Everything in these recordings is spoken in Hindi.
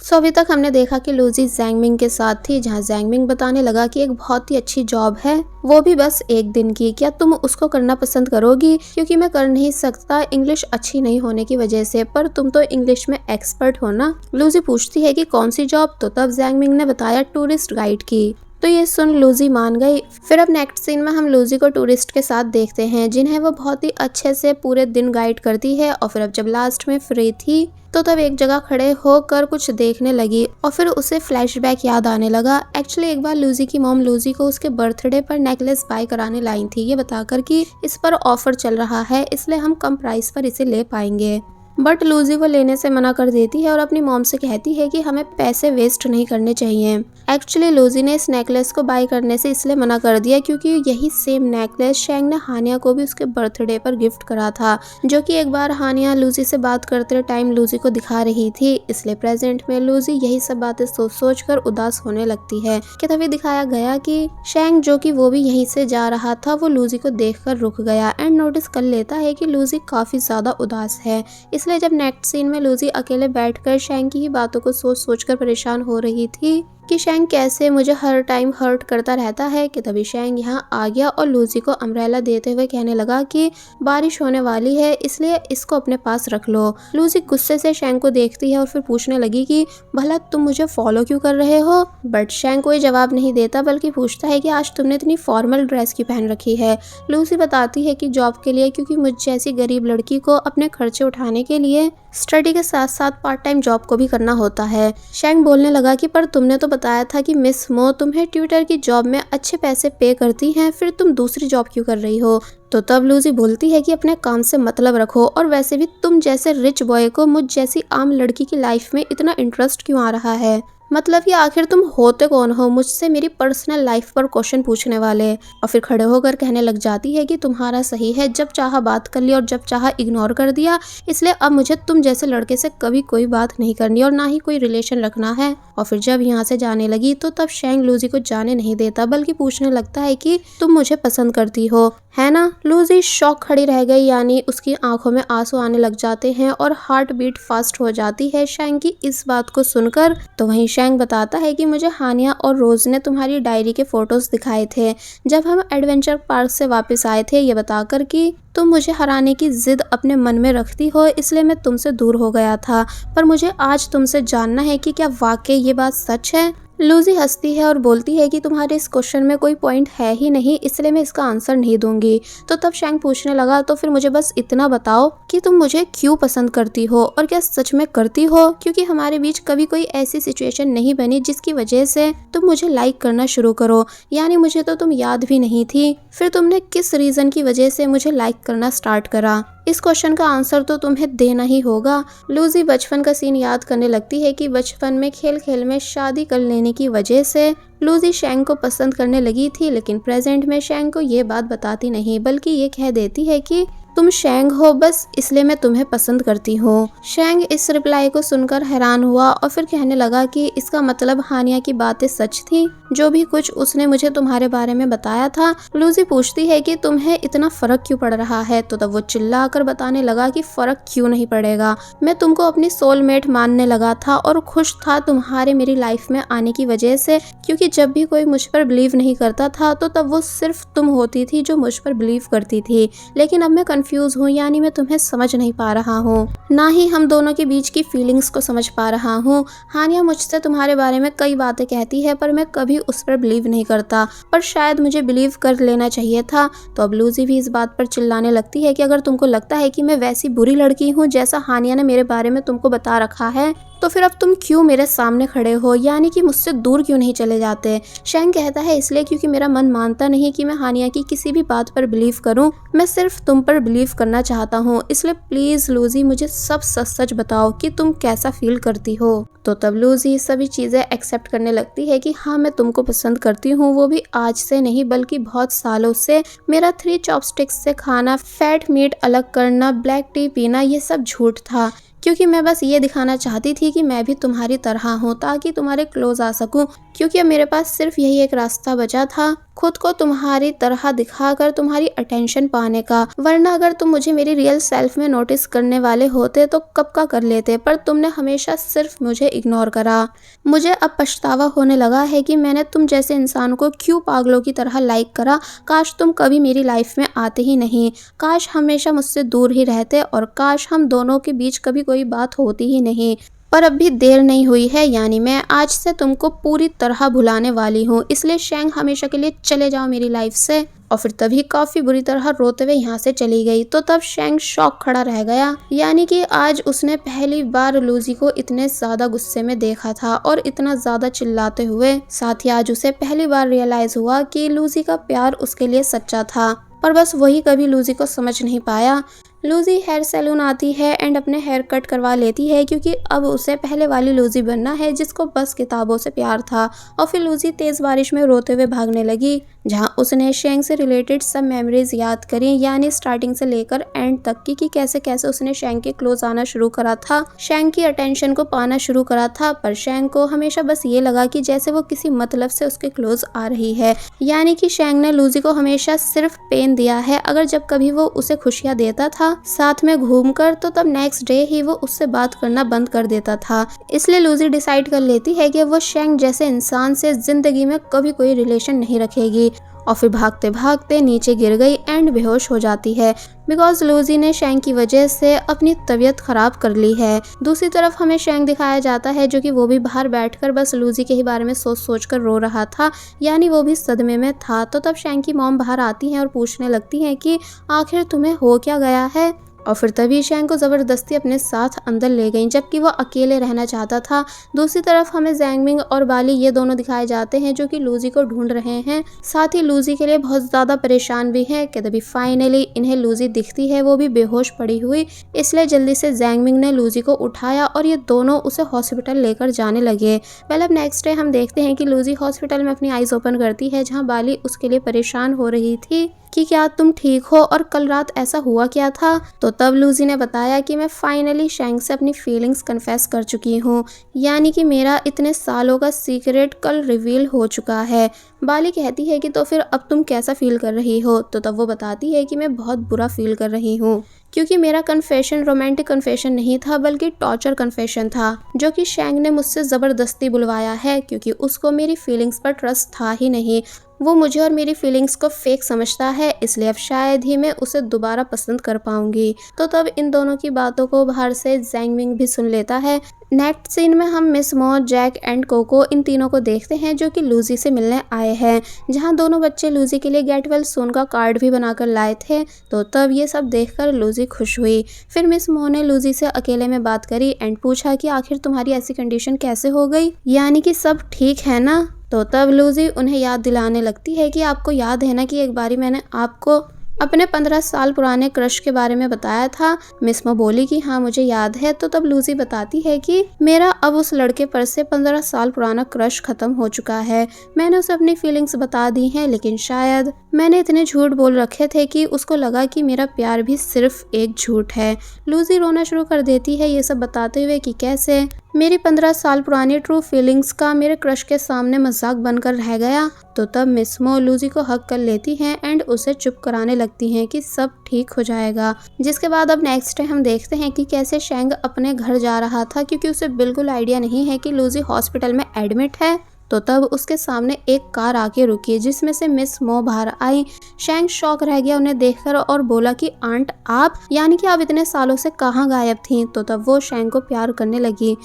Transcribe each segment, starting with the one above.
सो अभी तक हमने देखा कि लूजी जैंगमिंग के साथ थी, जहाँ जैंगमिंग बताने लगा कि एक बहुत ही अच्छी जॉब है, वो भी बस एक दिन की। क्या तुम उसको करना पसंद करोगी? क्योंकि मैं कर नहीं सकता इंग्लिश अच्छी नहीं होने की वजह से, पर तुम तो इंग्लिश में एक्सपर्ट हो ना। लूजी पूछती है कि कौन सी जॉब? तो तब जैंगमिंग ने बताया टूरिस्ट गाइड की। तो ये सुन लूजी मान गई। फिर अब नेक्स्ट सीन में हम लूजी को टूरिस्ट के साथ देखते हैं, जिन्हें वो बहुत ही अच्छे से पूरे दिन गाइड करती है। और फिर अब जब लास्ट में फ्री थी तो तब एक जगह खड़े होकर कुछ देखने लगी और फिर उसे फ्लैशबैक याद आने लगा। एक्चुअली एक बार लूजी की मॉम लूजी को उसके बर्थडे पर नेकलेस बाय कराने लाई थी, ये बताकर कि इस पर ऑफर चल रहा है, इसलिए हम कम प्राइस पर इसे ले पाएंगे। बट लूजी वो लेने से मना कर देती है और अपनी मॉम से कहती है कि हमें पैसे वेस्ट नहीं करने चाहिए। एक्चुअली लूजी ने इस नेकलेस को बाय करने से इसलिए मना कर दिया क्योंकि यही सेम नेकलेस शैंग ने हानिया को भी उसके बर्थडे पर गिफ्ट करा था, जो कि एक बार हानिया लूजी से बात करते टाइम लूजी को दिखा रही थी। इसलिए प्रेजेंट में लूजी यही सब बातें सोच सोच कर उदास होने लगती है कि तभी दिखाया गया कि शैंग, जो कि वो भी यहीं से जा रहा था, वो लूजी को देखकर रुक गया एंड नोटिस कर लेता है कि लूजी काफी ज्यादा उदास है। इसलिए जब नेक्स्ट सीन में लूजी अकेले बैठकर शैंग की ही बातों को सोच सोचकर परेशान हो रही थी कि शैंग कैसे मुझे हर टाइम हर्ट करता रहता है, कि तभी शैंग यहाँ आ गया और लूजी को अम्ब्रेला देते हुए कहने लगा कि बारिश होने वाली है, इसलिए इसको अपने पास रख लो। लूजी गुस्से से शैंग को देखती है और फिर पूछने लगी कि भला तुम मुझे फॉलो क्यों कर रहे हो? बट शैंग कोई जवाब नहीं देता, बल्कि पूछता है कि आज तुमने इतनी फॉर्मल ड्रेस क्यों पहन रखी है? लूजी बताती है कि जॉब के लिए, क्योंकि मुझ जैसी गरीब लड़की को अपने खर्चे उठाने के लिए स्टडी के साथ साथ पार्ट टाइम जॉब को भी करना होता है। शैंग बोलने लगा कि पर तुमने तो बताया था कि मिस मो तुम्हें ट्यूटर की जॉब में अच्छे पैसे पे करती हैं, फिर तुम दूसरी जॉब क्यों कर रही हो? तो तब लूजी बोलती है कि अपने काम से मतलब रखो, और वैसे भी तुम जैसे रिच बॉय को मुझ जैसी आम लड़की की लाइफ में इतना इंटरेस्ट क्यों आ रहा है? मतलब कि आखिर तुम होते कौन हो मुझसे मेरी पर्सनल लाइफ पर क्वेश्चन पूछने वाले? और फिर खड़े होकर कहने लग जाती है कि तुम्हारा सही है, जब चाहा बात कर लिया और जब चाहा इग्नोर कर दिया, इसलिए अब मुझे तुम जैसे लड़के से कभी कोई बात नहीं करनी और ना ही कोई रिलेशन रखना है। और फिर जब यहाँ से जाने लगी तो तब शैंग लूजी को जाने नहीं देता, बल्कि पूछने लगता है कि तुम मुझे पसंद करती हो, है ना? लूजी शॉक खड़ी रह गई, यानी उसकी आंखों में आंसू आने लग जाते हैं और हार्ट बीट फास्ट हो जाती है शैंग की इस बात को सुनकर। तो वहीं शैंग बताता है कि मुझे हानिया और रोज ने तुम्हारी डायरी के फोटोज दिखाए थे जब हम एडवेंचर पार्क से वापस आए थे, ये बताकर कि तुम मुझे हराने की जिद अपने मन में रखती हो, इसलिए मैं तुमसे दूर हो गया था। पर मुझे आज तुमसे जानना है कि क्या वाकई ये बात सच है? लूजी हंसती है और बोलती है कि तुम्हारे इस क्वेश्चन में कोई पॉइंट है ही नहीं, इसलिए मैं इसका आंसर नहीं दूंगी। तो तब शैंग पूछने लगा, तो फिर मुझे बस इतना बताओ कि तुम मुझे क्यों पसंद करती हो, और क्या सच में करती हो? क्योंकि हमारे बीच कभी कोई ऐसी सिचुएशन नहीं बनी जिसकी वजह से तुम मुझे लाइक करना शुरू करो, यानी मुझे तो तुम याद भी नहीं थी। फिर तुमने किस रीजन की वजह से मुझे लाइक करना स्टार्ट करा? इस क्वेश्चन का आंसर तो तुम्हें देना ही होगा। लूजी बचपन का सीन याद करने लगती है कि बचपन में खेल खेल में शादी कर लेने की वजह से लूजी शैंग को पसंद करने लगी थी, लेकिन प्रेजेंट में शैंग को ये बात बताती नहीं, बल्कि ये कह देती है कि तुम शैंग हो बस, इसलिए मैं तुम्हें पसंद करती हूँ। शैंग इस रिप्लाई को सुनकर हैरान हुआ और फिर कहने लगा कि इसका मतलब हानिया की बातें सच थी, जो भी कुछ उसने मुझे तुम्हारे बारे में बताया था। लूजी पूछती है कि तुम्हें इतना फर्क क्यों पड़ रहा है? तो तब वो चिल्लाकर बताने लगा कि फर्क क्यों नहीं पड़ेगा, मैं तुमको अपनी सोलमेट मानने लगा था और खुश था तुम्हारे मेरी लाइफ में आने की वजह से, क्योंकि जब भी कोई मुझ पर बिलीव नहीं करता था तो तब वो सिर्फ तुम होती थी जो मुझ पर बिलीव करती थी। लेकिन अब मैं कंफ्यूज हूँ, यानी मैं तुम्हें समझ नहीं पा रहा हूँ, ना ही हम दोनों के बीच की फीलिंग्स को समझ पा रहा हूँ। हानिया मुझसे तुम्हारे बारे में कई बातें कहती है, पर मैं कभी उस पर बिलीव नहीं करता, पर शायद मुझे बिलीव कर लेना चाहिए था। तो अब लूजी भी इस बात पर चिल्लाने लगती है कि अगर तुमको लगता है कि मैं वैसी बुरी लड़की हूँ जैसा हानिया ने मेरे बारे में तुमको बता रखा है, तो फिर अब तुम क्यों मेरे सामने खड़े हो, यानी कि मुझसे दूर क्यों नहीं चले जाते? शैंग कहता है इसलिए क्योंकि मेरा मन मानता नहीं कि मैं हानिया की किसी भी बात पर बिलीव करूं, मैं सिर्फ तुम पर बिलीव करना चाहता हूं, इसलिए प्लीज लूजी मुझे सब सच सच बताओ कि तुम कैसा फील करती हो। तो तब लूजी सभी चीजें एक्सेप्ट करने लगती है कि हाँ मैं तुमको पसंद करती हूँ, वो भी आज से नहीं बल्कि बहुत सालों से। मेरा 3 चॉपस्टिक्स से खाना, फैट मीट अलग करना, ब्लैक टी पीना, ये सब झूठ था, क्योंकि मैं बस ये दिखाना चाहती थी कि मैं भी तुम्हारी तरह हूँ ताकि तुम्हारे क्लोज आ सकूं, क्योंकि अब मेरे पास सिर्फ यही एक रास्ता बचा था। खुद को तुम्हारी तरह दिखाकर तुम्हारी अटेंशन पाने का, वरना अगर तुम मुझे मेरी रियल सेल्फ में नोटिस करने वाले होते तो कब का कर लेते, पर तुमने हमेशा सिर्फ मुझे इग्नोर करा। मुझे अब पछतावा होने लगा है कि मैंने तुम जैसे इंसान को क्यों पागलों की तरह लाइक करा। काश तुम कभी मेरी लाइफ में आते ही नहीं, काश हमेशा मुझसे दूर ही रहते, और काश हम दोनों के बीच कभी कोई बात होती ही नहीं। पर अब भी देर नहीं हुई है, यानी मैं आज से तुमको पूरी तरह भुलाने वाली हूँ, इसलिए शेंग हमेशा के लिए चले जाओ मेरी लाइफ से। और फिर तभी काफी बुरी तरह रोते हुए यहाँ से चली गई। तो तब शेंग शॉक खड़ा रह गया, यानी कि आज उसने पहली बार लूजी को इतने ज्यादा गुस्से में देखा था और इतना ज्यादा चिल्लाते हुए। साथ ही आज उसे पहली बार रियलाइज हुआ कि लूजी का प्यार उसके लिए सच्चा था, पर बस वही कभी लूजी को समझ नहीं पाया। लूजी हेयर सैलून आती है एंड अपने हेयर कट करवा लेती है, क्योंकि अब उसे पहले वाली लूजी बनना है जिसको बस किताबों से प्यार था। और फिर लूजी तेज बारिश में रोते हुए भागने लगी, जहां उसने शेंग से रिलेटेड सब मेमोरीज याद करी, यानी स्टार्टिंग से लेकर एंड तक की कि कैसे कैसे उसने शेंग के क्लोज आना शुरू करा था, शेंग की अटेंशन को पाना शुरू करा था। पर शेंग को हमेशा बस ये लगा कि जैसे वो किसी मतलब से उसके क्लोज आ रही है, यानी कि शेंग ने लूजी को हमेशा सिर्फ पेन दिया है। अगर जब कभी वो उसे खुशियां देता था साथ में घूमकर, तो तब नेक्स्ट डे ही वो उससे बात करना बंद कर देता था। इसलिए लूजी डिसाइड कर लेती है कि वो शेंग जैसे इंसान से जिंदगी में कभी कोई रिलेशन नहीं रखेगी। और फिर भागते भागते नीचे गिर गई एंड बेहोश हो जाती है, बिकॉज लूजी ने शेंग की वजह से अपनी तबीयत खराब कर ली है। दूसरी तरफ हमें शेंग दिखाया जाता है, जो कि वो भी बाहर बैठकर बस लूजी के ही बारे में सोच सोच कर रो रहा था, यानी वो भी सदमे में था। तो तब शेंग की मॉम बाहर आती हैं और पूछने लगती हैं कि आखिर तुम्हें हो क्या गया है। और फिर तभी शेंग को जबरदस्ती अपने साथ अंदर ले गई, जबकि वो अकेले रहना चाहता था। दूसरी तरफ हमें ज़ैंगमिंग और बाली ये दोनों दिखाए जाते हैं, जो कि लूजी को ढूंढ रहे हैं, साथ ही लूजी के लिए बहुत ज्यादा परेशान भी हैं। कि तभी फाइनली इन्हें लूजी दिखती है, वो भी बेहोश पड़ी हुई। इसलिए जल्दी से ज़ैंगमिंग ने लूजी को उठाया और ये दोनों उसे हॉस्पिटल लेकर जाने लगे। वेल, अब नेक्स्ट डे हम देखते हैं कि लूजी हॉस्पिटल में अपनी आईज ओपन करती है, जहाँ बाली उसके लिए परेशान हो रही थी कि क्या तुम ठीक हो और कल रात ऐसा हुआ क्या था। तो तब लूजी ने बताया कि मैं फाइनली शेंग से अपनी फीलिंग्स कन्फेस कर चुकी हूँ, यानी कि मेरा इतने सालों का सीक्रेट कल रिवील हो चुका है। बाली कहती है कि तो फिर अब तुम कैसा फील कर रही हो। तो तब वो बताती है कि मैं बहुत बुरा फील कर रही हूँ, क्योंकि मेरा कन्फेशन रोमांटिक कन्फेशन नहीं था, बल्कि टॉर्चर कन्फेशन था, जो कि शेंग ने मुझसे ज़बरदस्ती बुलवाया है, क्योंकि उसको मेरी फीलिंग्स पर ट्रस्ट था ही नहीं। वो मुझे और मेरी फीलिंग्स को फेक समझता है, इसलिए अब शायद ही मैं उसे दोबारा पसंद कर पाऊंगी। तो तब इन दोनों की बातों को बाहर से ज़ैंगमिंग भी सुन लेता है। नेक्स्ट सीन में हम मिस मो, जैक एंड कोको इन तीनों को देखते हैं, जो कि लूजी से मिलने आए हैं, जहां दोनों बच्चे लूजी के लिए गेट वेल सून का कार्ड भी बनाकर लाए थे। तो तब ये सब देखकर लूजी खुश हुई। फिर मिस मो ने लूजी से अकेले में बात करी एंड पूछा कि आखिर तुम्हारी ऐसी कंडीशन कैसे हो गई, यानी कि सब ठीक है ना। तो तब लूजी उन्हें याद दिलाने लगती है कि आपको याद है ना कि एक बारी मैंने आपको अपने 15 साल पुराने क्रश के बारे में बताया था। मिस मो बोली कि हाँ मुझे याद है। तो तब लूजी बताती है कि मेरा अब उस लड़के पर से 15 साल पुराना क्रश खत्म हो चुका है। मैंने उसे अपनी फीलिंग्स बता दी हैं, लेकिन शायद मैंने इतने झूठ बोल रखे थे कि उसको लगा कि मेरा प्यार भी सिर्फ एक झूठ है। लूजी रोना शुरू कर देती है, ये सब बताते हुए कि कैसे मेरी 15 साल पुरानी ट्रू फीलिंग्स का मेरे क्रश के सामने मजाक बनकर रह गया। तो तब मिस मो लूजी को हक कर लेती हैं एंड उसे चुप कराने लगती हैं कि सब ठीक हो जाएगा। जिसके बाद अब नेक्स्ट डे हम देखते हैं कि कैसे शेंग अपने घर जा रहा था, क्योंकि उसे बिल्कुल आइडिया नहीं है कि लूजी हॉस्पिटल में एडमिट है। तो तब उसके सामने एक कार आके रुकी, जिसमें से मिस मो बाहर आई। शेंग शॉक रह गया उन्हें देखकर और बोला कि आंट आप, यानी कि आप इतने सालों से कहाँ गायब थी। तो तब वो शेंग को प्यार करने लगी।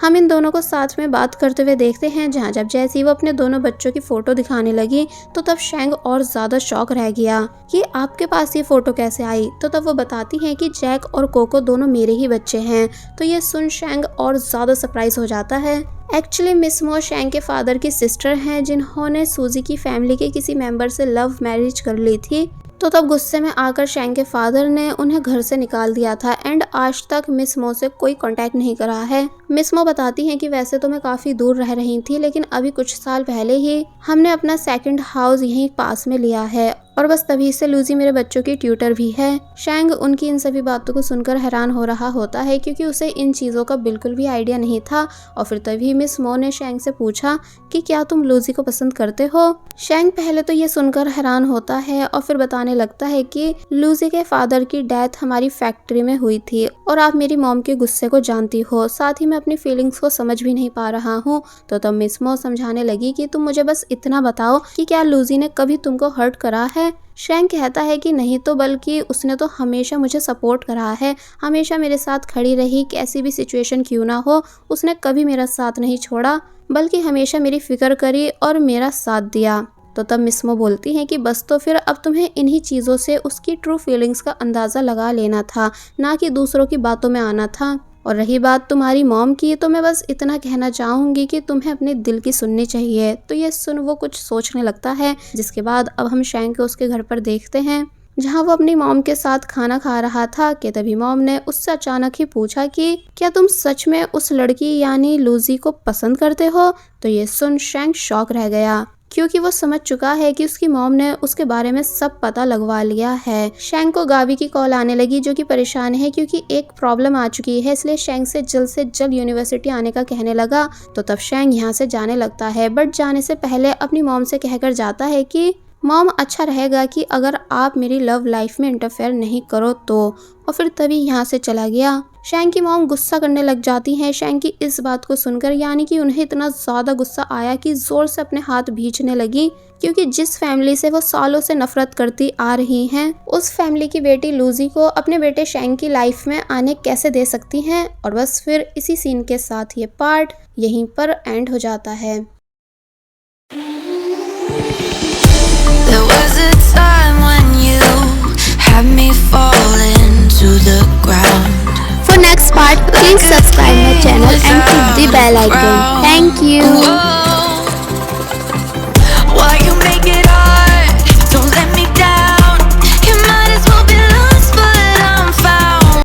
हम इन दोनों को साथ में बात करते हुए देखते हैं, जहाँ जब जैसे ही वो अपने दोनों बच्चों की फोटो दिखाने लगी, तो तब शेंग और ज्यादा शॉक रह गया कि आपके पास ये फोटो कैसे आई। तो तब वो बताती हैं कि जैक और कोको दोनों मेरे ही बच्चे हैं। तो ये सुन शेंग और ज्यादा सरप्राइज हो जाता है। एक्चुअली मिस मो शेंग के फादर की सिस्टर हैं, जिन्होंने सूजी की फैमिली के किसी मेंबर से लव मैरिज कर ली थी। तो तब गुस्से में आकर शेंग के फादर ने उन्हें घर से निकाल दिया था एंड आज तक मिस मो से कोई कांटेक्ट नहीं करा है। मिस मो बताती हैं कि वैसे तो मैं काफी दूर रह रही थी, लेकिन अभी कुछ साल पहले ही हमने अपना सेकंड हाउस यहीं पास में लिया है और बस तभी से लूजी मेरे बच्चों की ट्यूटर भी है। शैंग उनकी इन सभी बातों को सुनकर हैरान हो रहा होता है क्योंकि उसे इन चीज़ों का बिल्कुल भी आइडिया नहीं था। और फिर तभी मिस मो ने शैंग से पूछा कि क्या तुम लूजी को पसंद करते हो। शैंग पहले तो ये सुनकर हैरान होता है और फिर बताने लगता है कि लूजी के फादर की डेथ हमारी फैक्ट्री में हुई थी और आप मेरी मॉम के गुस्से को जानती हो, साथ ही मैं अपनी फीलिंग्स को समझ भी नहीं पा रहा हूँ। तो तब मिस मो समझाने लगी कि तुम मुझे बस इतना बताओ कि क्या लूजी ने कभी तुमको हर्ट करा है। शैंग कहता है कि नहीं तो, बल्कि उसने तो हमेशा मुझे सपोर्ट करा है, हमेशा मेरे साथ खड़ी रही, कैसी भी सिचुएशन क्यों ना हो उसने कभी मेरा साथ नहीं छोड़ा, बल्कि हमेशा मेरी फिक्र करी और मेरा साथ दिया। तो तब मिस मो बोलती हैं कि बस तो फिर अब तुम्हें इन्हीं चीज़ों से उसकी ट्रू फीलिंग्स का अंदाज़ा लगा लेना था, ना कि दूसरों की बातों में आना था। और रही बात तुम्हारी मॉम की, तो मैं बस इतना कहना चाहूँगी कि तुम्हें अपने दिल की सुननी चाहिए। तो ये सुन वो कुछ सोचने लगता है, जिसके बाद अब हम शैंग को उसके घर पर देखते हैं जहाँ वो अपनी मॉम के साथ खाना खा रहा था कि तभी मॉम ने उससे अचानक ही पूछा कि क्या तुम सच में उस लड़की यानी लूजी को पसंद करते हो। तो ये सुन शैंग शॉक रह गया क्योंकि वो समझ चुका है कि उसकी मॉम ने उसके बारे में सब पता लगवा लिया है। शैंग को गावी की कॉल आने लगी जो कि परेशान है क्योंकि एक प्रॉब्लम आ चुकी है, इसलिए शैंग से जल्द यूनिवर्सिटी आने का कहने लगा। तो तब शैंग यहाँ से जाने लगता है, बट जाने से पहले अपनी मॉम से कहकर जाता है कि मॉम अच्छा रहेगा कि अगर आप मेरी लव लाइफ में इंटरफेयर नहीं करो तो। और फिर तभी यहाँ से चला गया। शैंग की मॉम गुस्सा करने लग जाती हैं शैंग की इस बात को सुनकर, यानी कि उन्हें इतना ज़्यादा गुस्सा आया कि ज़ोर से अपने हाथ भींचने लगी क्योंकि जिस फैमिली से वो सालों से नफरत करती आ रही हैं, उस फैमिली की बेटी लूजी को अपने बेटे शैंग की लाइफ में आने कैसे दे सकती हैं। और बस फिर इसी सीन के साथ ये पार्ट यहीं पर एंड हो जाता है। There was a time when you had me falling to the ground. For next part, please subscribe my channel and click the bell icon. Thank you.